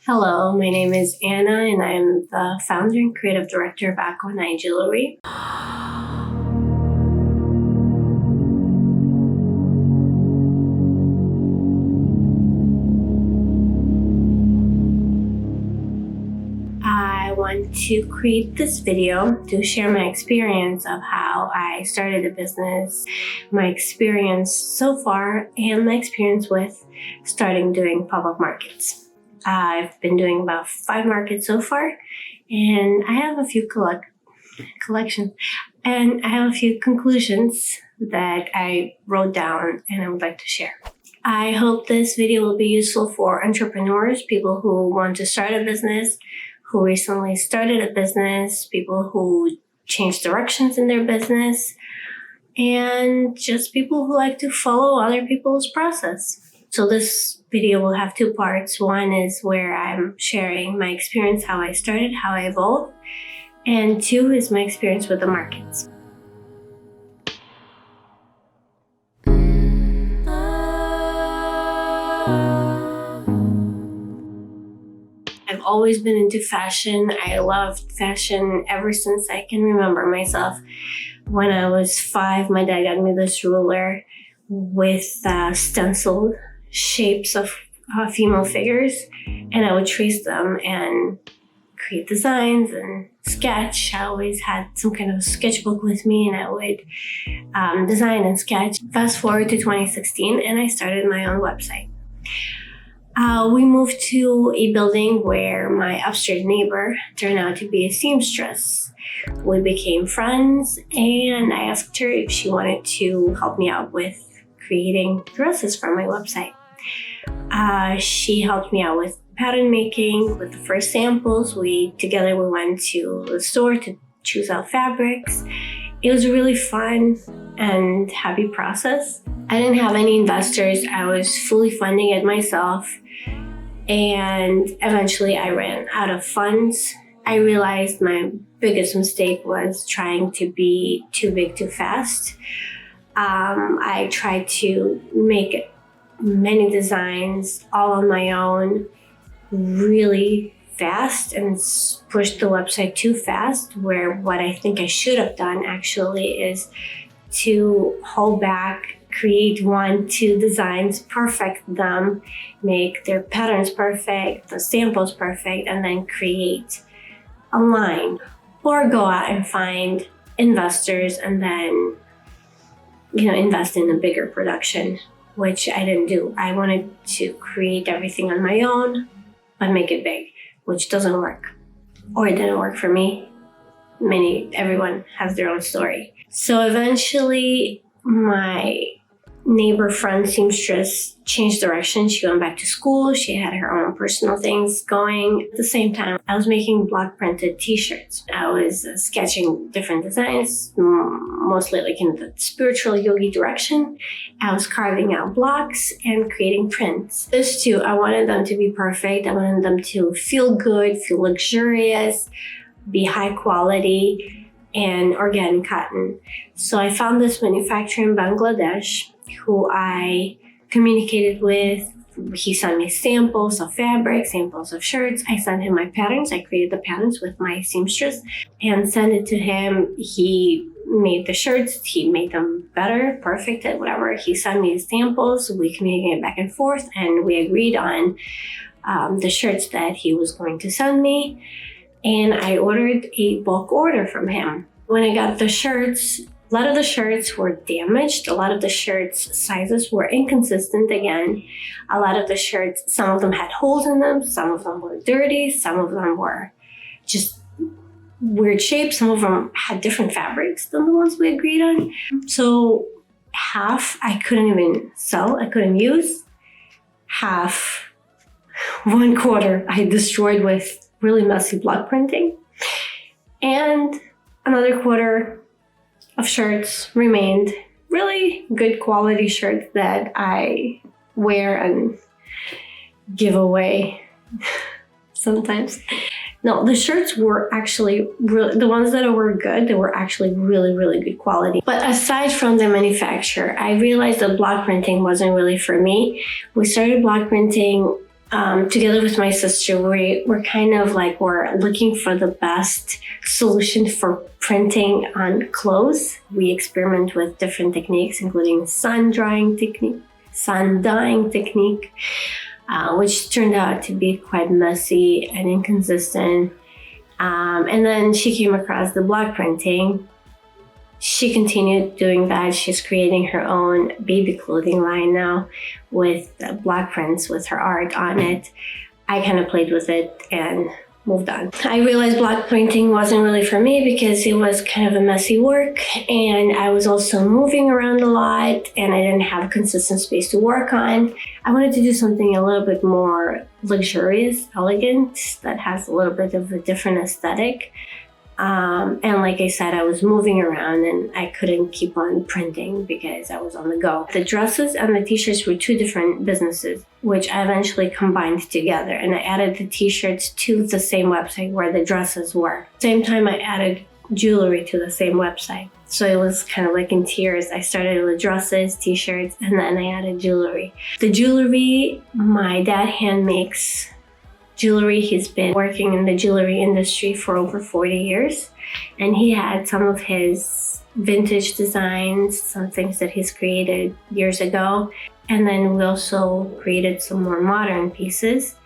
Hello, my name is Anna and I'm the founder and creative director of Aquani Jewelry. I want to create this video to share my experience of how I started a business, my experience so far, and my experience with starting doing pop-up markets. I've been doing about 5 markets so far, and I have a few collections, and I have a few conclusions that I wrote down and I would like to share. I hope this video will be useful for entrepreneurs, people who want to start a business, who recently started a business, people who changed directions in their business, and just people who like to follow other people's process. So this video will have 2 parts. One is where I'm sharing my experience, how I started, how I evolved, and 2 is my experience with the markets. I've always been into fashion. I loved fashion ever since I can remember myself. When I was 5, my dad got me this ruler with stenciled shapes of female figures, and I would trace them and create designs and sketch. I always had some kind of sketchbook with me, and I would design and sketch. Fast forward to 2016, and I started my own website. We moved to a building where my upstairs neighbor turned out to be a seamstress. We became friends, and I asked her if she wanted to help me out with creating dresses for my website. She helped me out with pattern making, with the first samples. Together we went to the store to choose out fabrics. It was a really fun and happy process. I didn't have any investors. I was fully funding it myself. And eventually I ran out of funds. I realized my biggest mistake was trying to be too big too fast. I tried to make many designs all on my own really fast and pushed the website too fast, where what I think I should have done actually is to hold back, create 1, 2 designs, perfect them, make their patterns perfect, the samples perfect, and then create a line, or go out and find investors and then invest in a bigger production, which I didn't do. I wanted to create everything on my own, but make it big, which doesn't work, or it didn't work for me. Everyone has their own story. So eventually my neighbor friend seamstress changed direction. She went back to school. She had her own personal things going. At the same time, I was making block printed t-shirts. I was sketching different designs, mostly like in the spiritual yogi direction. I was carving out blocks and creating prints. Those 2, I wanted them to be perfect. I wanted them to feel good, feel luxurious, be high quality, and organic cotton. So I found this manufacturer in Bangladesh who I communicated with. He sent me samples of fabric, samples of shirts. I sent him my patterns. I created the patterns with my seamstress and sent it to him. He made the shirts. He made them better, perfect, whatever. He sent me the samples. We communicated back and forth, and we agreed on the shirts that he was going to send me. And I ordered a bulk order from him. When I got the shirts, a lot of the shirts were damaged. A lot of the shirts' sizes were inconsistent again. A lot of the shirts, some of them had holes in them. Some of them were dirty. Some of them were just weird shapes. Some of them had different fabrics than the ones we agreed on. So half I couldn't even sell. I couldn't use. Half, 1/4 I destroyed with really messy block printing. And another 1/4 of shirts remained, really good quality shirts that I wear and give away sometimes. No, the shirts were actually the ones that were good, they were actually really, really good quality. But aside from the manufacturer, I realized that block printing wasn't really for me. We started block printing together with my sister, we're kind of like, we're looking for the best solution for printing on clothes. We experiment with different techniques, including sun dyeing technique, which turned out to be quite messy and inconsistent. And then she came across the block printing. She continued doing that. She's creating her own baby clothing line now with block prints with her art on it. I kind of played with it and moved on. I realized block printing wasn't really for me because it was kind of a messy work, and I was also moving around a lot and I didn't have a consistent space to work on. I wanted to do something a little bit more luxurious, elegant, that has a little bit of a different aesthetic. And like I said, I was moving around and I couldn't keep on printing because I was on the go. The dresses and the t-shirts were two different businesses, which I eventually combined together, and I added the t-shirts to the same website where the dresses were. Same time I added jewelry to the same website. So it was kind of like in tiers. I started with dresses, t-shirts, and then I added jewelry. The jewelry, my dad hand makes jewelry. He's been working in the jewelry industry for over 40 years, and he had some of his vintage designs, some things that he's created years ago. And then we also created some more modern pieces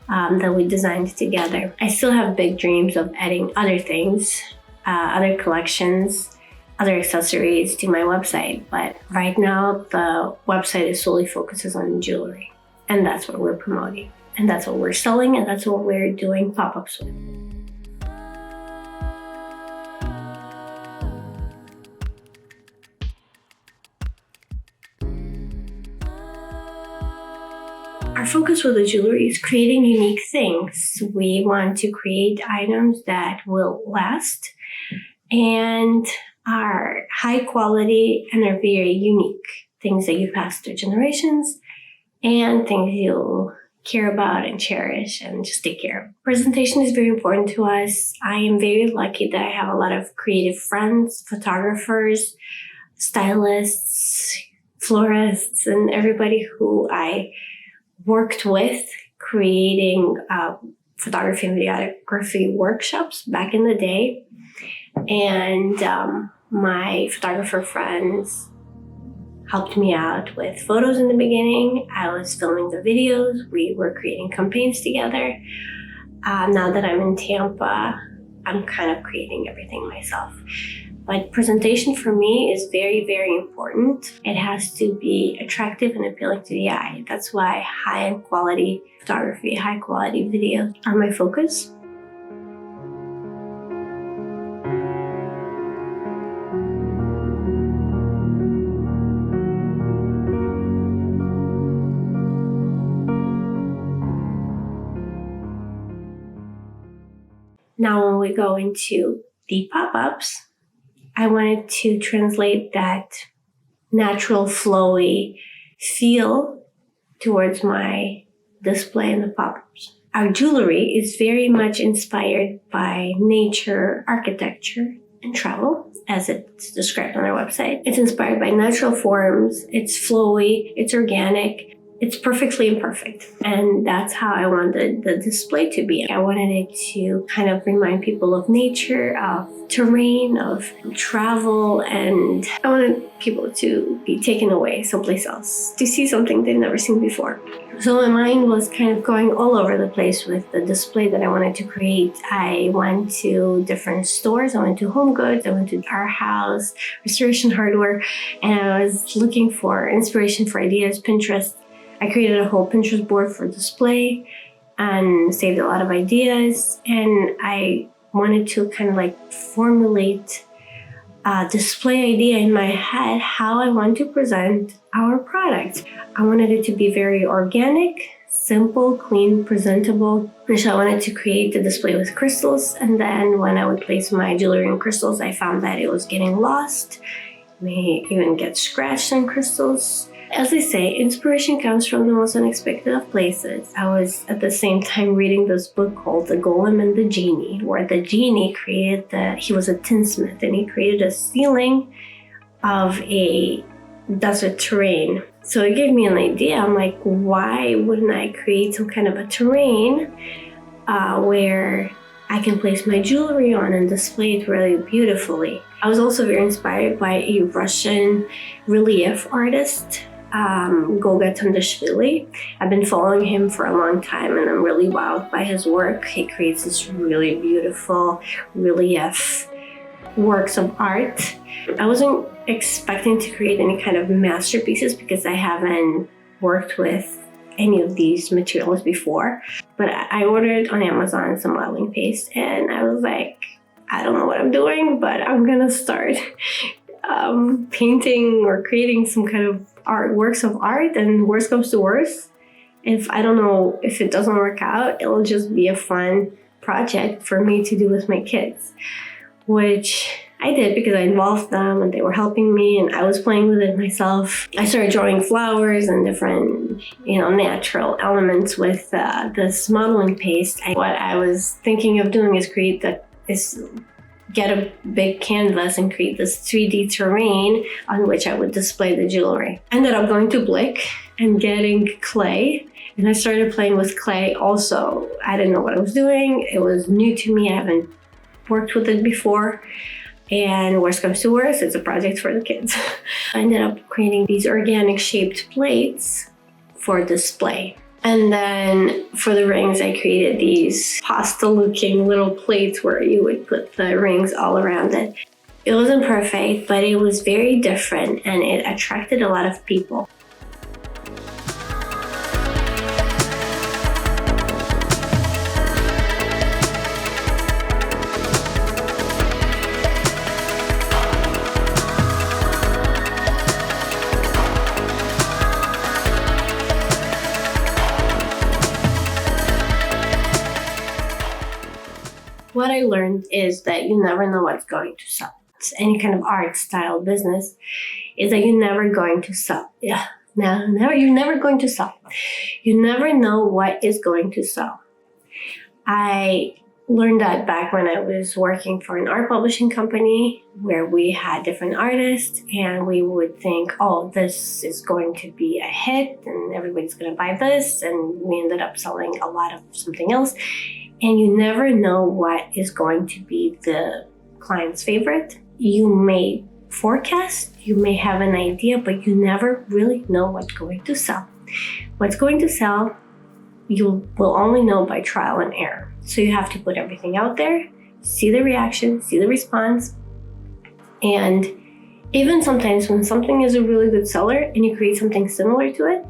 that we designed together. I still have big dreams of adding other things, other collections, other accessories to my website. But right now, the website is solely focuses on jewelry, and that's what we're promoting. And that's what we're selling, and that's what we're doing pop-ups with. Our focus with the jewelry is creating unique things. We want to create items that will last and are high quality and are very unique. Things that you pass through generations and things you'll care about and cherish and just take care of. Presentation is very important to us. I am very lucky that I have a lot of creative friends, photographers, stylists, florists, and everybody who I worked with creating photography and videography workshops back in the day. And my photographer friends helped me out with photos in the beginning. I was filming the videos. We were creating campaigns together. Now that I'm in Tampa, I'm kind of creating everything myself. But presentation for me is very, very important. It has to be attractive and appealing to the eye. That's why high-end quality photography, high quality video are my focus. Now, when we go into the pop-ups, I wanted to translate that natural, flowy feel towards my display in the pop-ups. Our jewelry is very much inspired by nature, architecture, and travel, as it's described on our website. It's inspired by natural forms, it's flowy, it's organic, it's perfectly imperfect. And that's how I wanted the display to be. I wanted it to kind of remind people of nature, of terrain, of travel, and I wanted people to be taken away someplace else, to see something they've never seen before. So my mind was kind of going all over the place with the display that I wanted to create. I went to different stores. I went to Home Goods. I went to Our House, Restoration Hardware, and I was looking for inspiration for ideas, Pinterest. I created a whole Pinterest board for display and saved a lot of ideas. And I wanted to kind of like formulate a display idea in my head, how I want to present our product. I wanted it to be very organic, simple, clean, presentable. So I wanted to create the display with crystals. And then when I would place my jewelry in crystals, I found that it was getting lost, may even get scratched on crystals. As they say, inspiration comes from the most unexpected of places. I was at the same time reading this book called The Golem and the Genie, where the genie he was a tinsmith, and he created a ceiling of a desert terrain So it gave me an idea. I'm like, why wouldn't I create some kind of a terrain where I can place my jewelry on and display it really beautifully. I was also very inspired by a Russian relief artist, Goga Tundashvili. I've been following him for a long time and I'm really wowed by his work. He creates this really beautiful relief works of art. I wasn't expecting to create any kind of masterpieces because I haven't worked with any of these materials before, but I ordered on Amazon some modeling paste and I was like, I don't know what I'm doing, but I'm gonna start painting or creating some kind of works of art, and worst comes to worst, if I don't know, if it doesn't work out, it'll just be a fun project for me to do with my kids, which I did because I involved them and they were helping me and I was playing with it myself. I started drawing flowers and different, natural elements with this modeling paste. What I was thinking of doing is get a big canvas and create this 3D terrain on which I would display the jewelry. I ended up going to Blick and getting clay, and I started playing with clay also. I didn't know what I was doing. It was new to me. I haven't worked with it before. And worst comes to worst, it's a project for the kids. I ended up creating these organic shaped plates for display. And then for the rings, I created these pasta looking little plates where you would put the rings all around it. It wasn't perfect, but it was very different and it attracted a lot of people. What I learned is that you never know what's going to sell. It's any kind of art style business is that you're never going to sell. You're never going to sell. You never know what is going to sell. I learned that back when I was working for an art publishing company where we had different artists and we would think, oh, this is going to be a hit and everybody's going to buy this. And we ended up selling a lot of something else. And you never know what is going to be the client's favorite. You may forecast, you may have an idea, but you never really know what's going to sell. What's going to sell, you will only know by trial and error. So you have to put everything out there, see the reaction, see the response. And even sometimes when something is a really good seller and you create something similar to it,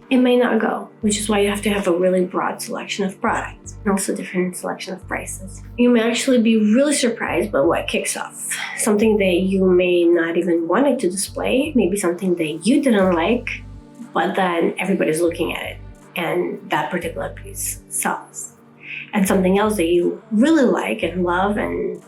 it may not go, which is why you have to have a really broad selection of products and also different selection of prices. You may actually be really surprised by what kicks off. Something that you may not even wanted to display, maybe something that you didn't like, but then everybody's looking at it and that particular piece sells. And something else that you really like and love and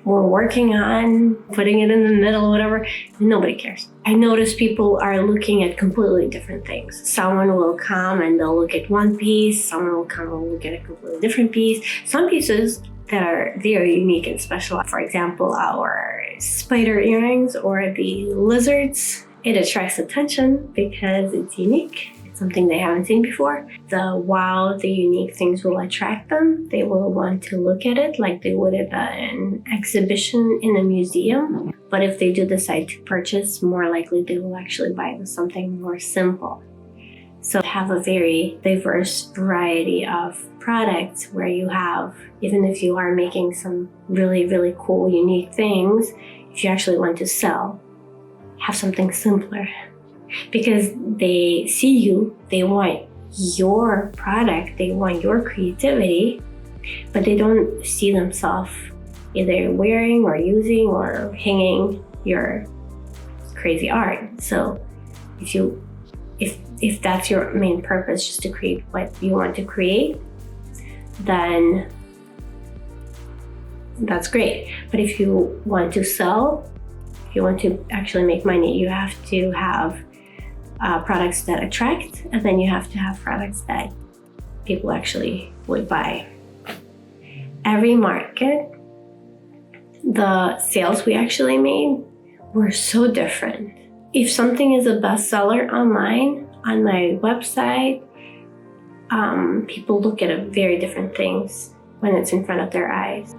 we're working on putting it in the middle, whatever, nobody cares. I notice people are looking at completely different things. Someone will come and they'll look at one piece, someone will come and look at a completely different piece. Some pieces that are very unique and special, for example, our spider earrings or the lizards, it attracts attention because it's unique. Something they haven't seen before. The unique things will attract them. They will want to look at it like they would at an exhibition in a museum. But if they do decide to purchase, more likely they will actually buy something more simple. So have a very diverse variety of products where you have, even if you are making some really, really cool, unique things, if you actually want to sell, have something simpler. Because they see you, they want your product, they want your creativity, but they don't see themselves either wearing or using or hanging your crazy art. So if that's your main purpose, just to create what you want to create, then that's great. But if you want to sell, if you want to actually make money, you have to have products that attract, and then you have to have products that people actually would buy. Every market, the sales we actually made were so different. If something is a bestseller online, on my website, people look at very different things when it's in front of their eyes.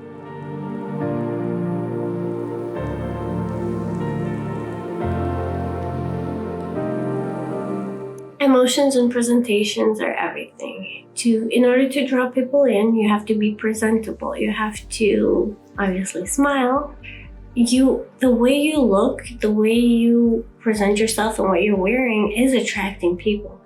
Emotions and presentations are everything. In order to draw people in, you have to be presentable. You have to obviously smile. The way you look, the way you present yourself and what you're wearing is attracting people.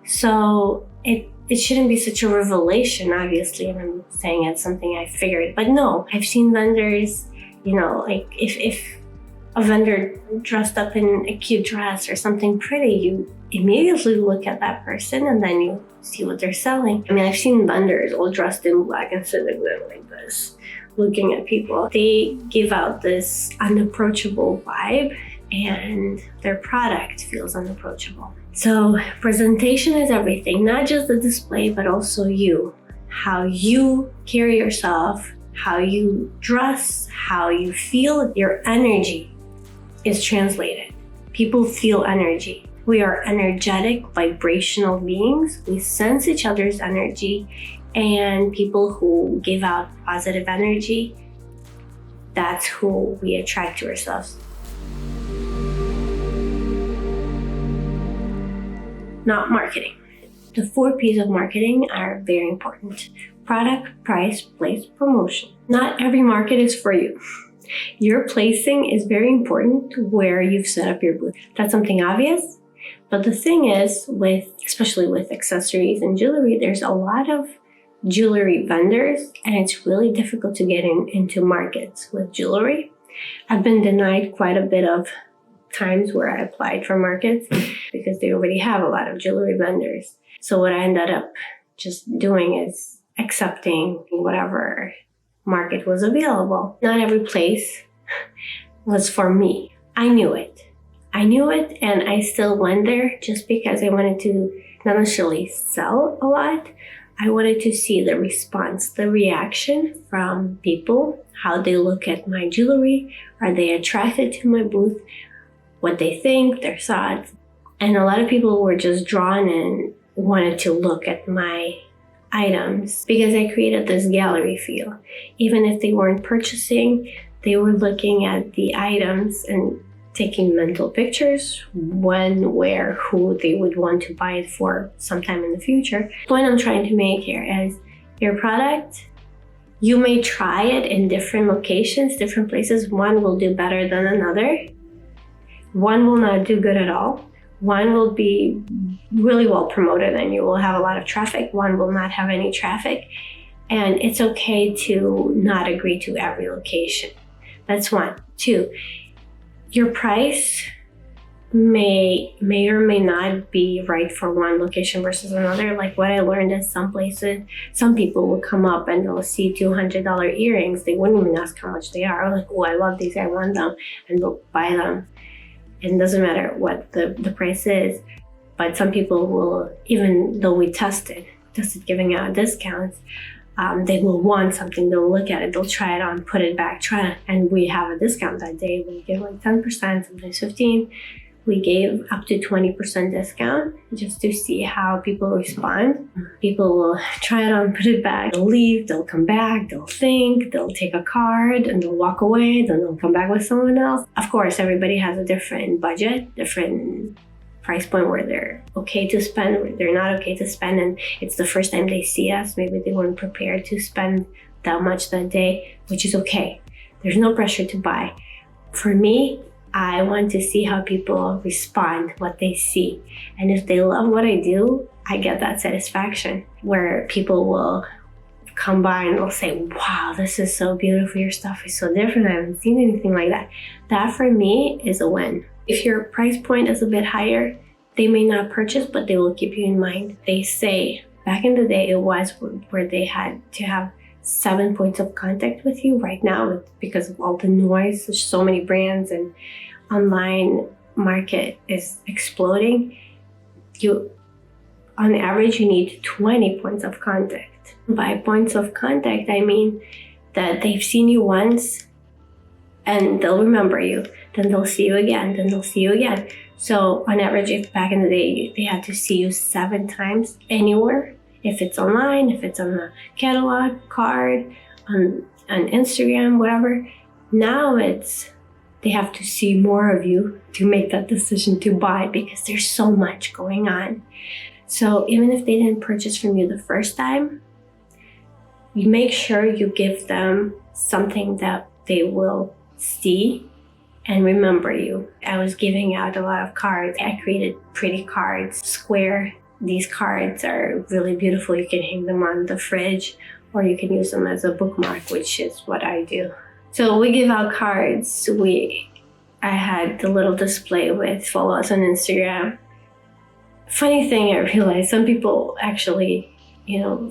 So it shouldn't be such a revelation, obviously, and I'm saying it's something I figured. But no, I've seen vendors, like if a vendor dressed up in a cute dress or something pretty, you immediately look at that person and then you see what they're selling. I mean, I've seen vendors all dressed in black and sitting there like this, looking at people. They give out this unapproachable vibe and their product feels unapproachable. So presentation is everything, not just the display, but also you. How you carry yourself, how you dress, how you feel, your energy is translated. People feel energy. We are energetic, vibrational beings. We sense each other's energy, and people who give out positive energy, that's who we attract to ourselves. Not marketing. The 4 P's of marketing are very important. Product, price, place, promotion. Not every market is for you. Your placing is very important where you've set up your booth. That's something obvious, but the thing is, especially with accessories and jewelry, there's a lot of jewelry vendors, and it's really difficult to get into markets with jewelry. I've been denied quite a bit of times where I applied for markets because they already have a lot of jewelry vendors. So what I ended up just doing is accepting whatever market was available. Not every place was for me. I knew it, and I still went there just because I wanted to not necessarily sell a lot. I wanted to see the response, the reaction from people, how they look at my jewelry. Are they attracted to my booth? What they think, their thoughts. And a lot of people were just drawn and wanted to look at my items because I created this gallery feel. Even if they weren't purchasing, they were looking at the items and taking mental pictures, when, where, who they would want to buy it for sometime in the future. The point I'm trying to make here is your product, you may try it in different locations, different places. One will do better than another. One will not do good at all. One will be really well promoted and you will have a lot of traffic. One will not have any traffic. And it's okay to not agree to every location. That's 1. 2, your price may or may not be right for one location versus another. Like what I learned is some places, some people will come up and they'll see $200 earrings. They wouldn't even ask how much they are. Like, oh, I love these, I want them, and they'll buy them. It doesn't matter what the price is, but some people will, even though we tested giving out discounts, they will want something, they'll look at it, they'll try it on, put it back, and we have a discount that day. We give like 10%, sometimes 15%. We gave up to 20% discount just to see how people respond. People will try it on, put it back, they'll leave, they'll come back, they'll think, they'll take a card and they'll walk away, then they'll come back with someone else. Of course, everybody has a different budget, different price point where they're okay to spend, where they're not okay to spend, and it's the first time they see us. Maybe they weren't prepared to spend that much that day, which is okay. There's no pressure to buy. For me, I want to see how people respond, what they see. And if they love what I do, I get that satisfaction where people will come by and they'll say, wow, this is so beautiful. Your stuff is so different. I haven't seen anything like that. That for me is a win. If your price point is a bit higher, they may not purchase, but they will keep you in mind. They say back in the day, it was where they had to have 7 points of contact with you. Right now, because of all the noise, there's so many brands and online market is exploding. On average, you need 20 points of contact. By points of contact, I mean that they've seen you once and they'll remember you. Then they'll see you again. Then they'll see you again. So on average, if back in the day, they had to see you 7 times anywhere, if it's online, if it's on a catalog card, on Instagram, whatever. Now they have to see more of you to make that decision to buy, because there's so much going on. So even if they didn't purchase from you the first time, you make sure you give them something that they will see and remember you. I was giving out a lot of cards. I created pretty cards, square. These cards are really beautiful. You can hang them on the fridge, or you can use them as a bookmark, which is what I do. So we give out cards. I had the little display with follow us on Instagram. Funny thing, I realized some people actually,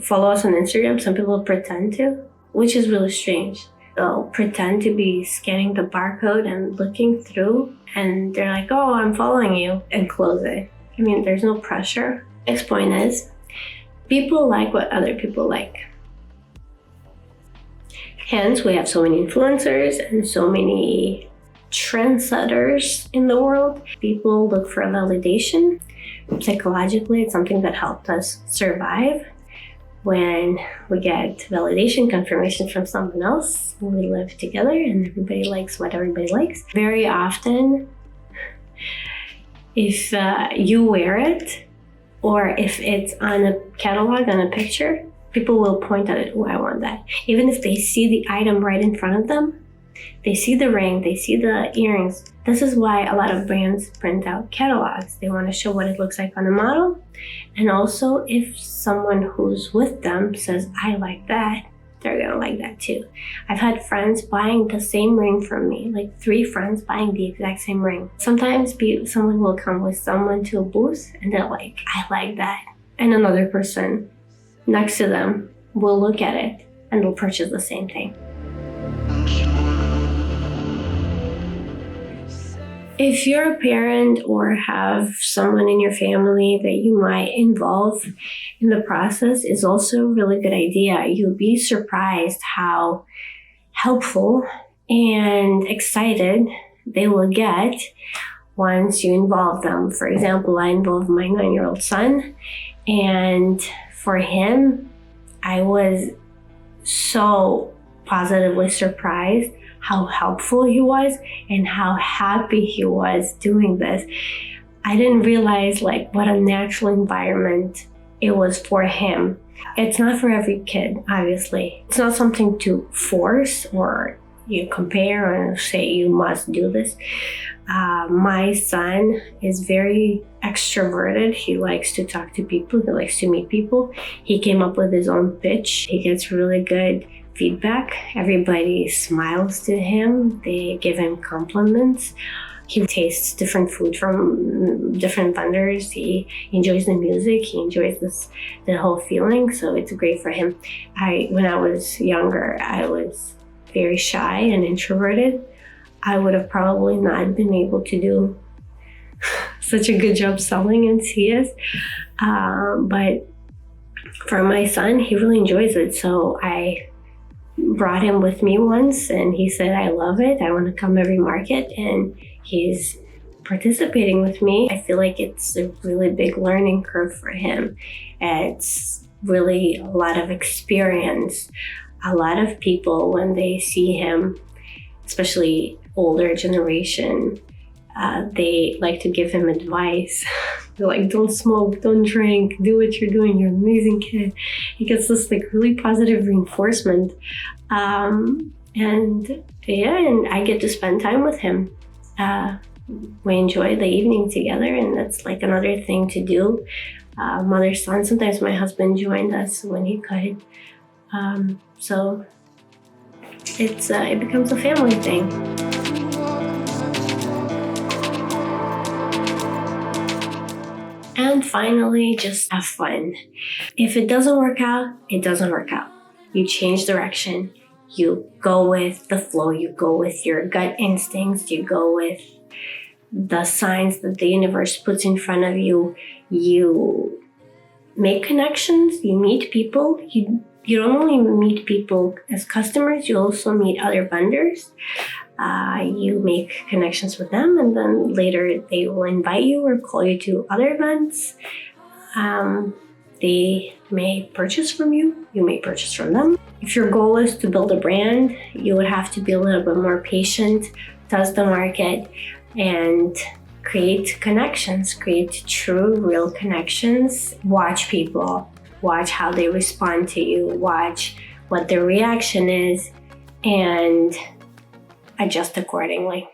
follow us on Instagram. Some people pretend to, which is really strange. They'll pretend to be scanning the barcode and looking through, and they're like, oh, I'm following you, and close it. I mean, there's no pressure. Next point is, people like what other people like. Hence, we have so many influencers and so many trendsetters in the world. People look for validation. Psychologically, it's something that helped us survive. When we get validation, confirmation from someone else, we live together and everybody likes what everybody likes. Very often, if you wear it, or if it's on a catalog, on a picture, people will point at it, oh, I want that. Even if they see the item right in front of them, they see the ring, they see the earrings. This is why a lot of brands print out catalogs. They want to show what it looks like on a model. And also, if someone who's with them says, I like that, they're going to like that too. I've had friends buying the same ring from me, like 3 friends buying the exact same ring. Sometimes someone will come with someone to a booth and they're like, I like that. And another person next to them will look at it and will purchase the same thing. If you're a parent or have someone in your family that you might involve in the process, is also a really good idea. You'll be surprised how helpful and excited they will get once you involve them. For example, I involved my 9-year-old son, and for him, I was so positively surprised how helpful he was and how happy he was doing this. I didn't realize what a natural environment it was for him. It's not for every kid, obviously. It's not something to force or you compare and say you must do this. My son is very extroverted. He likes to talk to people. He likes to meet people. He came up with his own pitch. He gets really good feedback. Everybody smiles to him. They give him compliments. He tastes different food from different vendors. He enjoys the music. He enjoys the whole feeling. So it's great for him. When I was younger, I was very shy and introverted. I would have probably not been able to do such a good job selling as he is. But for my son, he really enjoys it. So I brought him with me once and he said, I love it. I want to come every market. And he's participating with me. I feel like it's a really big learning curve for him. It's really a lot of experience. A lot of people, when they see him, especially older generation, they like to give him advice. They're like, don't smoke, don't drink, do what you're doing, you're an amazing kid. He gets this really positive reinforcement. And I get to spend time with him. We enjoy the evening together, and that's another thing to do. Mother-son, sometimes my husband joined us when he could. So it becomes a family thing. And finally, just have fun. If it doesn't work out, it doesn't work out. You change direction. You go with the flow. You go with your gut instincts. You go with the signs that the universe puts in front of you. You make connections. You meet people. You don't only meet people as customers, you also meet other vendors. You make connections with them, and then later they will invite you or call you to other events. They may purchase from you, you may purchase from them. If your goal is to build a brand, you would have to be a little bit more patient, test the market, and create connections, create true, real connections. Watch people, watch how they respond to you, watch what their reaction is, and adjust accordingly.